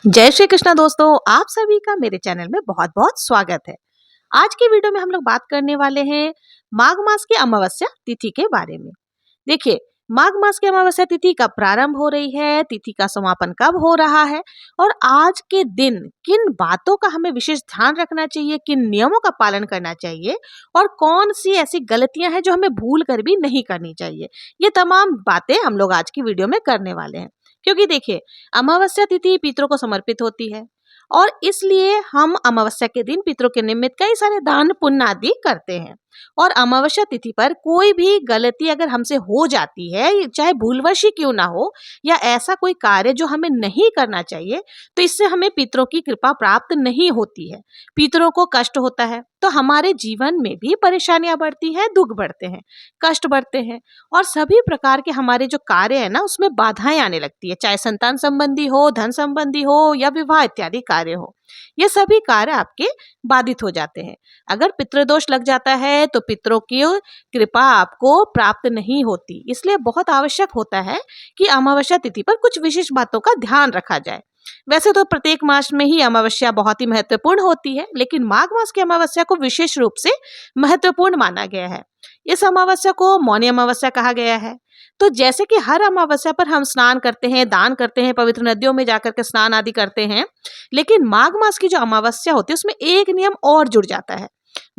जय श्री कृष्णा दोस्तों, आप सभी का मेरे चैनल में बहुत बहुत स्वागत है। आज की वीडियो में हम लोग बात करने वाले हैं माघ मास की अमावस्या तिथि के बारे में। देखिए, माघ मास की अमावस्या तिथि कब प्रारंभ हो रही है, तिथि का समापन कब हो रहा है और आज के दिन किन बातों का हमें विशेष ध्यान रखना चाहिए, किन नियमों का पालन करना चाहिए और कौन सी ऐसी गलतियां हैं जो हमें भूल कर भी नहीं करनी चाहिए। ये तमाम बातें हम लोग आज की वीडियो में करने वाले हैं। क्योंकि देखिए, अमावस्या तिथि पितरों को समर्पित होती है और इसलिए हम अमावस्या के दिन पितरों के निमित्त कई सारे दान पुण्य आदि करते हैं। और अमावस्या तिथि पर कोई भी गलती अगर हमसे हो जाती है, चाहे भूलवश ही क्यों ना हो, या ऐसा कोई कार्य जो हमें नहीं करना चाहिए, तो इससे हमें पितरों की कृपा प्राप्त नहीं होती है। पितरों को कष्ट होता है तो हमारे जीवन में भी परेशानियां बढ़ती हैं, दुख बढ़ते हैं, कष्ट बढ़ते हैं और सभी प्रकार के हमारे जो कार्य है ना, उसमें बाधाएं आने लगती है, चाहे संतान संबंधी हो, धन संबंधी हो या विवाह इत्यादि कार्य हो। ये सभी कार्य आपके बाधित हो जाते हैं। अगर पितृदोष लग जाता है तो पितरों की कृपा आपको प्राप्त नहीं होती। इसलिए बहुत आवश्यक होता है कि अमावस्या तिथि पर कुछ विशेष बातों का ध्यान रखा जाए। वैसे तो प्रत्येक मास में ही अमावस्या बहुत ही महत्वपूर्ण होती है, लेकिन माघ मास की अमावस्या को विशेष रूप से महत्वपूर्ण माना गया है। इस अमावस्या को मौनी अमावस्या कहा गया है। तो जैसे कि हर अमावस्या पर हम स्नान करते हैं, दान करते हैं, पवित्र नदियों में जाकर के स्नान आदि करते हैं, लेकिन माघ मास की जो अमावस्या होती है उसमें एक नियम और जुड़ जाता है।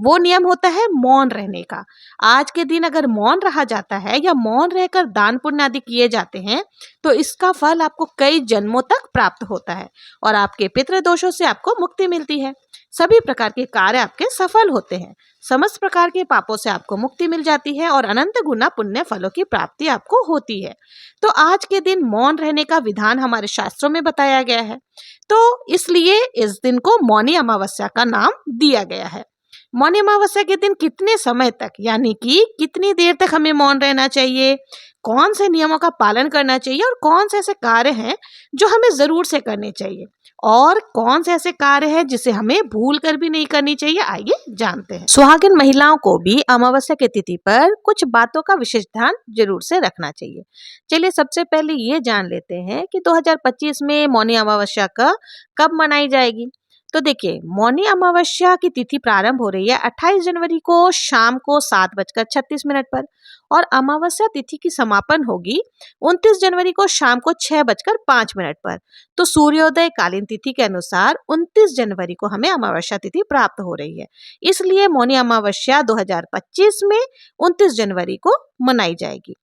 वो नियम होता है मौन रहने का। आज के दिन अगर मौन रहा जाता है या मौन रहकर दान पुण्य आदि किए जाते हैं तो इसका फल आपको कई जन्मों तक प्राप्त होता है और आपके पितृ दोषों से आपको मुक्ति मिलती है। सभी प्रकार के कार्य आपके सफल होते हैं, समस्त प्रकार के पापों से आपको मुक्ति मिल जाती है और अनंत गुना पुण्य फलों की प्राप्ति आपको होती है। तो आज के दिन मौन रहने का विधान हमारे शास्त्रों में बताया गया है, तो इसलिए इस दिन को मौनी अमावस्या का नाम दिया गया है। मौनी अमावस्या के दिन कितने समय तक, यानी कि कितनी देर तक हमें मौन रहना चाहिए, कौन से नियमों का पालन करना चाहिए और कौन से ऐसे कार्य हैं जो हमें जरूर से करने चाहिए और कौन से ऐसे कार्य हैं जिसे हमें भूल कर भी नहीं करनी चाहिए, आइए जानते हैं। सुहागिन महिलाओं को भी अमावस्या की तिथि पर कुछ बातों का विशेष ध्यान जरूर से रखना चाहिए। चलिए सबसे पहले ये जान लेते हैं कि 2025 में मौनी अमावस्या का कब मनाई जाएगी। तो देखिए, मौनी अमावस्या की तिथि प्रारंभ हो रही है 28 जनवरी को शाम को 7:36 पर और अमावस्या तिथि की समापन होगी 29 जनवरी को शाम को 6:05 पर। तो सूर्योदय कालीन तिथि के अनुसार 29 जनवरी को हमें अमावस्या तिथि प्राप्त हो रही है। इसलिए मौनी अमावस्या 2025 में 29 जनवरी को मनाई जाएगी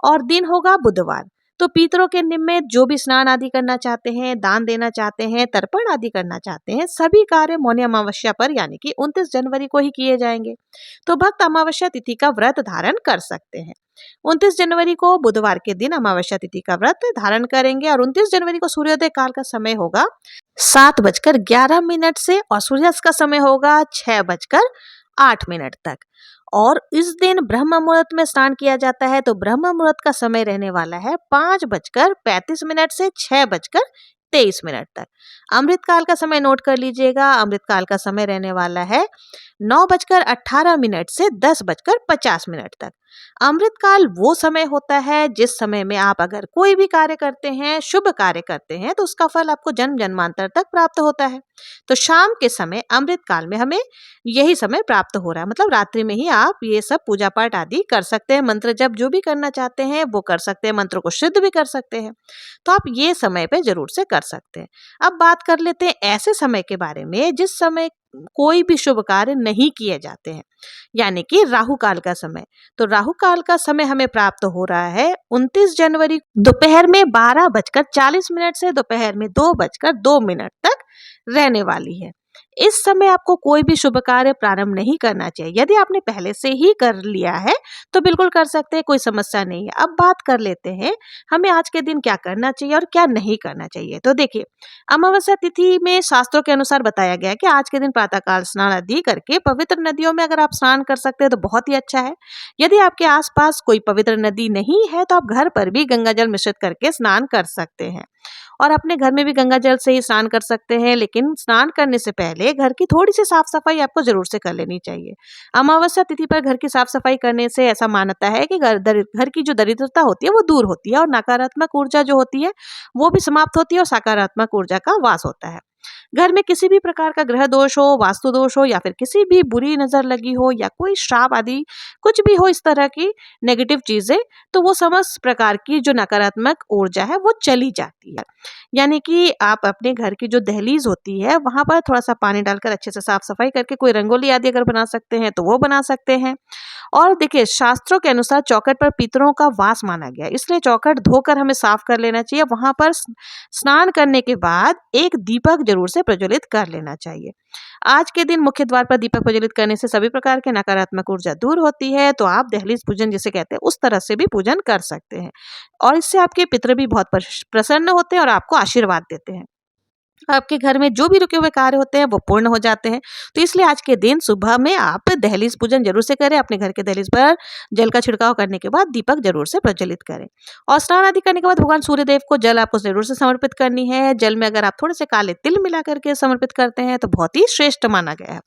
और दिन होगा बुधवार। तो पितरों के निमित्त जो भी स्नान आदि करना चाहते हैं, दान देना चाहते हैं, तर्पण आदि करना चाहते हैं, सभी कार्य मौनी अमावस्या पर यानी कि 29 जनवरी को ही किए जाएंगे। तो भक्त अमावस्या तिथि का व्रत धारण कर सकते हैं। 29 जनवरी को बुधवार के दिन अमावस्या तिथि का व्रत धारण करेंगे और 29 जनवरी को सूर्योदय काल का समय होगा 7:11 से और सूर्यास्त का समय होगा 6:08 तक। और इस दिन ब्रह्म मुहूर्त में स्नान किया जाता है। तो ब्रह्म मुहूर्त का समय रहने वाला है 5:35 से 6:23 तक। अमृत काल का समय नोट कर लीजिएगा। अमृत काल का समय रहने वाला है 9:18 से 10:50 तक। अमृत काल वो समय होता है जिस समय में आप अगर कोई भी कार्य करते हैं, शुभ कार्य करते हैं, तो उसका फल आपको जन्म जन्मांतर तक प्राप्त होता है। तो शाम के समय अमृत काल में हमें यही समय प्राप्त हो रहा है, मतलब रात्रि में ही आप ये सब पूजा पाठ आदि कर सकते हैं, मंत्र जप जो भी करना चाहते हैं वो कर सकते हैं, मंत्र को सिद्ध भी कर सकते हैं। तो आप ये समय पे जरूर से कर सकते हैं। अब बात कर लेते हैं ऐसे समय के बारे में जिस समय कोई भी शुभ कार्य नहीं किए जाते हैं, यानी कि राहु काल का समय। तो राहु काल का समय हमें प्राप्त हो रहा है 29 जनवरी दोपहर में 12:40 से दोपहर में 2:02 तक रहने वाली है। इस समय आपको कोई भी शुभ कार्य प्रारंभ नहीं करना चाहिए। यदि आपने पहले से ही कर लिया है तो बिल्कुल कर सकते हैं, कोई समस्या नहीं है। अब बात कर लेते हैं हमें आज के दिन क्या करना चाहिए और क्या नहीं करना चाहिए। तो देखिए, अमावस्या तिथि में शास्त्रों के अनुसार बताया गया है कि आज के दिन प्रातःकाल स्नान आदि करके पवित्र नदियों में अगर आप स्नान कर सकते हैं तो बहुत ही अच्छा है। यदि आपके आसपास कोई पवित्र नदी नहीं है तो आप घर पर भी गंगा जल मिश्रित करके स्नान कर सकते हैं। और अपने घर में भी गंगा जल से ही स्नान कर सकते हैं, लेकिन स्नान करने से पहले घर की थोड़ी सी साफ सफाई आपको जरूर से कर लेनी चाहिए। अमावस्या तिथि पर घर की साफ सफाई करने से ऐसा मान्यता है कि घर की जो दरिद्रता होती है वो दूर होती है और नकारात्मक ऊर्जा जो होती है वो भी समाप्त होती है और सकारात्मक ऊर्जा का वास होता है। घर में किसी भी प्रकार का ग्रह दोष हो, वास्तु दोष हो या फिर किसी भी बुरी नजर लगी हो या कोई श्राप आदि कुछ भी हो, इस तरह की नेगेटिव चीजें, तो वो समस्त प्रकार की जो नकारात्मक ऊर्जा है वो चली जाती है। यानी कि आप अपने घर की जो दहलीज होती है वहां पर थोड़ा सा पानी डालकर अच्छे से साफ सफाई करके कोई रंगोली आदि अगर बना सकते हैं तो वो बना सकते हैं। और देखिए, शास्त्रों के अनुसार चौखट पर पितरों का वास माना गया है, इसलिए चौखट धोकर हमें साफ कर लेना चाहिए। वहां पर स्नान करने के बाद एक दीपक जरूर से प्रज्वलित कर लेना चाहिए। आज के दिन मुख्य द्वार पर दीपक प्रज्वलित करने से सभी प्रकार के नकारात्मक ऊर्जा दूर होती है। तो आप दहलीज पूजन जिसे कहते हैं उस तरह से भी पूजन कर सकते हैं और इससे आपके पितर भी बहुत प्रसन्न होते हैं और आपको आशीर्वाद देते हैं। आपके घर में जो भी रुके हुए कार्य होते हैं वो पूर्ण हो जाते हैं। तो इसलिए आज के दिन सुबह में आप दहलीज पूजन जरूर से करें। अपने घर के दहलीज पर जल का छिड़काव करने के बाद दीपक जरूर से प्रज्वलित करें और स्नान आदि करने के बाद भगवान सूर्यदेव को जल आपको जरूर से समर्पित करनी है। जल में अगर आप थोड़े से काले तिल मिला करके समर्पित करते हैं तो बहुत ही श्रेष्ठ माना गया है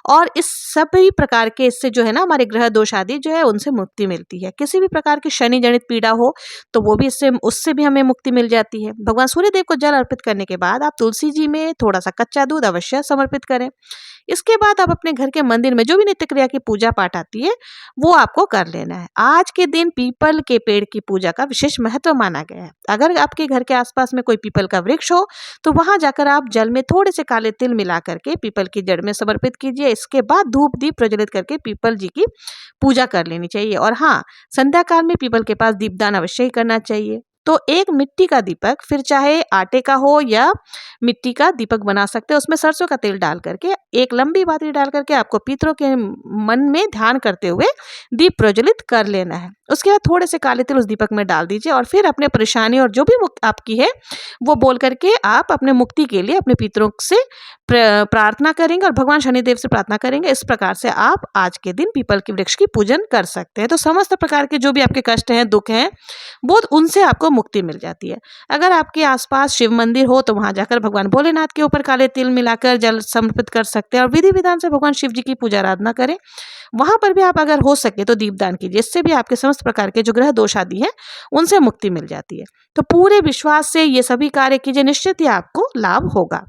और इस सभी प्रकार के इससे जो है ना हमारे ग्रह दोष आदि जो है उनसे मुक्ति मिलती है। किसी भी प्रकार की शनि जनित पीड़ा हो तो वो भी उससे भी हमें मुक्ति मिल जाती है। भगवान सूर्यदेव को जल अर्पित करने के बाद आप तुलसी जी में थोड़ा सा कच्चा दूध अवश्य समर्पित करें। इसके बाद आप अपने घर के मंदिर में जो भी नित्य क्रिया की पूजा पाठ आती है वो आपको कर लेना है। आज के दिन पीपल के पेड़ की पूजा का विशेष महत्व माना गया है। अगर आपके घर के आसपास में कोई पीपल का वृक्ष हो तो वहां जाकर आप जल में थोड़े से काले तिल मिला करके पीपल की जड़ में समर्पित कीजिए। इसके बाद धूप दीप प्रज्वलित करके पीपल जी की पूजा कर लेनी चाहिए और हाँ, संध्या काल में पीपल के पास दीपदान अवश्य ही करना चाहिए। तो एक मिट्टी का दीपक, फिर चाहे आटे का हो या मिट्टी का दीपक बना सकते हैं, उसमें सरसों का तेल डाल करके एक लंबी बाती डाल करके आपको पितरों के मन में ध्यान करते हुए दीप प्रज्वलित कर लेना है। उसके बाद थोड़े से काले तिल उस दीपक में डाल दीजिए और फिर अपने परेशानी और जो भी आपकी है वो बोल करके आप अपने मुक्ति के लिए अपने पितरों से प्रार्थना करेंगे और भगवान शनिदेव से प्रार्थना करेंगे। इस प्रकार से आप आज के दिन पीपल के वृक्ष की पूजन कर सकते हैं। तो समस्त प्रकार के जो भी आपके कष्ट हैं, दुख हैं, वो उनसे आपको मुक्ति मिल जाती है। अगर आपके आसपास शिव मंदिर हो तो वहां जाकर भगवान भोलेनाथ के ऊपर काले तिल मिलाकर जल समर्पित कर सकते हैं और विधि विधान से भगवान शिव जी की पूजा आराधना करें। वहां पर भी आप अगर हो सके तो दीपदान कीजिए, इससे भी आपके समस्त प्रकार के जो ग्रह दोष आदि हैं उनसे मुक्ति मिल जाती है। तो पूरे विश्वास से ये सभी कार्य कीजिए, निश्चित ही आपको लाभ होगा।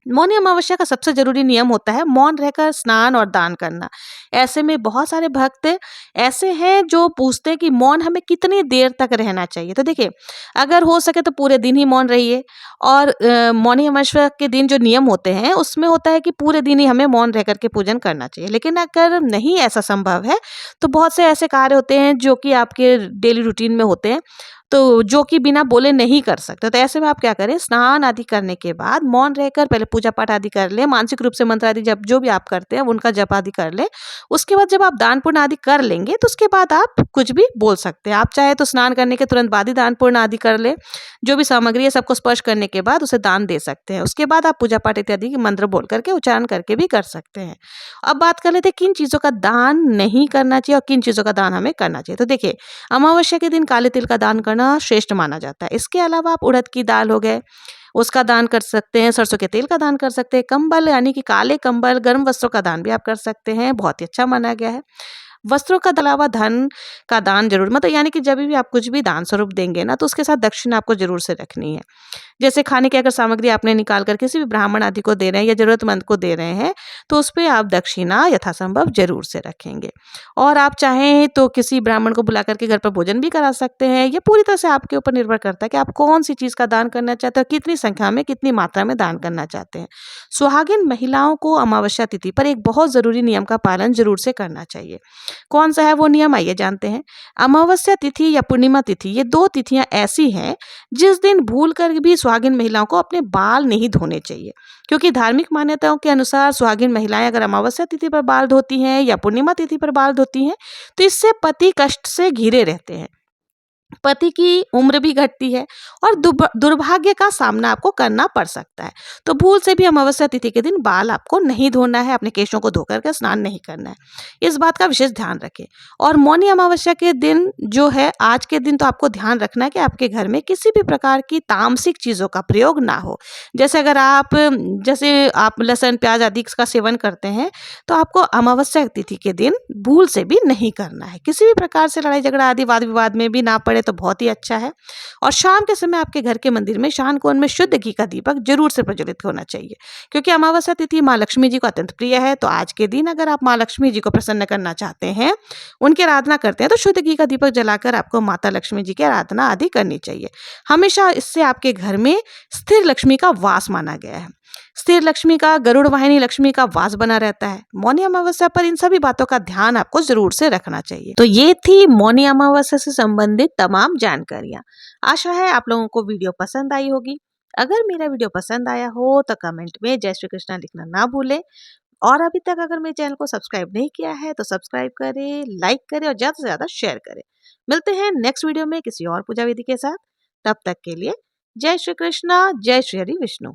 मौनी अमावस्या का सबसे जरूरी नियम होता है मौन रहकर स्नान और दान करना। ऐसे में बहुत सारे भक्त ऐसे हैं जो पूछते हैं कि मौन हमें कितनी देर तक रहना चाहिए। तो देखिए, अगर हो सके तो पूरे दिन ही मौन रहिए और मौनी अमावस्या के दिन जो नियम होते हैं उसमें होता है कि पूरे दिन ही हमें मौन रह करके पूजन करना चाहिए। लेकिन अगर नहीं ऐसा संभव है तो बहुत से ऐसे कार्य होते हैं जो कि आपके डेली रूटीन में होते हैं तो जो कि बिना बोले नहीं कर सकते। तो ऐसे में आप क्या करें, स्नान आदि करने के बाद मौन रहकर पहले पूजा पाठ आदि कर ले, मानसिक रूप से मंत्र आदि जब जो भी आप करते हैं उनका जप आदि कर ले। उसके बाद जब आप दान पुण्य आदि कर लेंगे तो उसके बाद आप कुछ भी बोल सकते हैं। आप चाहे तो स्नान करने के तुरंत बाद ही दान पुण्य आदि कर ले, जो भी सामग्री है सबको स्पर्श करने के बाद उसे दान दे सकते हैं। उसके बाद आप पूजा पाठ इत्यादि की मंत्र बोल करके उच्चारण करके भी कर सकते हैं। अब बात कर लेते हैं किन चीजों का दान नहीं करना चाहिए और किन चीजों का दान हमें करना चाहिए। तो देखिए, अमावस्या के दिन काले तिल का दान करना श्रेष्ठ माना जाता है। इसके अलावा आप उड़द की दाल हो गए उसका दान कर सकते हैं, सरसों के तेल का दान कर सकते हैं, कंबल यानी कि काले कंबल, गर्म वस्त्रों का दान भी आप कर सकते हैं, बहुत ही अच्छा माना गया है। वस्त्रों का अलावा धन का दान जरूर, मतलब यानी कि जब भी आप कुछ भी दान स्वरूप देंगे ना तो उसके साथ दक्षिणा आपको जरूर से रखनी है। जैसे खाने की अगर सामग्री आपने निकाल कर किसी भी ब्राह्मण आदि को दे रहे हैं या जरूरतमंद को दे रहे हैं तो उस पर आप दक्षिणा यथासंभव जरूर से रखेंगे। और आप चाहें तो किसी ब्राह्मण को बुला करके घर पर भोजन भी करा सकते हैं। ये पूरी तरह से आपके ऊपर निर्भर करता है कि आप कौन सी चीज़ का दान करना चाहते हैं, कितनी संख्या में, कितनी मात्रा में दान करना चाहते हैं। सुहागिन महिलाओं को अमावस्या तिथि पर एक बहुत जरूरी नियम का पालन जरूर से करना चाहिए। कौन सा है वो नियम, आइए जानते हैं। अमावस्या तिथि या पूर्णिमा तिथि, ये दो तिथियां ऐसी हैं जिस दिन भूल कर भी सुहागिन महिलाओं को अपने बाल नहीं धोने चाहिए, क्योंकि धार्मिक मान्यताओं के अनुसार सुहागिन महिलाएं अगर अमावस्या तिथि पर बाल धोती हैं या पूर्णिमा तिथि पर बाल धोती हैं तो इससे पति कष्ट से घिरे रहते हैं। पति की उम्र भी घटती है और दुर्भाग्य का सामना आपको करना पड़ सकता है। तो भूल से भी अमावस्या तिथि के दिन बाल आपको नहीं धोना है, अपने केशों को धोकर के स्नान नहीं करना है। इस बात का विशेष ध्यान रखें। और मौनी अमावस्या के दिन जो है, आज के दिन तो आपको ध्यान रखना है कि आपके घर में किसी भी प्रकार की तामसिक चीज़ों का प्रयोग ना हो। जैसे अगर आप लहसुन, प्याज आदि का सेवन करते हैं, तो आपको अमावस्या तिथि के दिन भूल से भी नहीं करना है। किसी भी प्रकार से लड़ाई झगड़ा आदि वाद विवाद में भी ना पड़े तो बहुत ही अच्छा है। और शाम के समय आपके घर के मंदिर में शान कोण में शुद्ध घी का दीपक जरूर से प्रज्वलित होना चाहिए, क्योंकि अमावस्या तिथि माँ लक्ष्मी जी को अत्यंत प्रिय है। तो आज के दिन अगर आप माँ लक्ष्मी जी को प्रसन्न करना चाहते हैं, उनकी आराधना करते हैं, तो शुद्ध घी का दीपक जलाकर आपको माता लक्ष्मी जी की आराधना आदि करनी चाहिए। हमेशा इससे आपके घर में स्थिर लक्ष्मी का वास माना गया है। स्थिर लक्ष्मी का, गरुड़ वाहिनी लक्ष्मी का वास बना रहता है। मौनी अमावस्या पर इन सभी बातों का ध्यान आपको जरूर से रखना चाहिए। तो ये थी मौनी अमावस्या से संबंधित तमाम जानकारियां। आशा है आप लोगों को वीडियो पसंद आई होगी। अगर मेरा वीडियो पसंद आया हो तो कमेंट में जय श्री कृष्णा लिखना ना भूलें। और अभी तक अगर मेरे चैनल को सब्सक्राइब नहीं किया है तो सब्सक्राइब करें, लाइक करें और ज्यादा से ज्यादा शेयर करें। मिलते हैं नेक्स्ट वीडियो में किसी और पूजा विधि के साथ। तब तक के लिए जय श्री कृष्णा, जय श्री हरि विष्णु।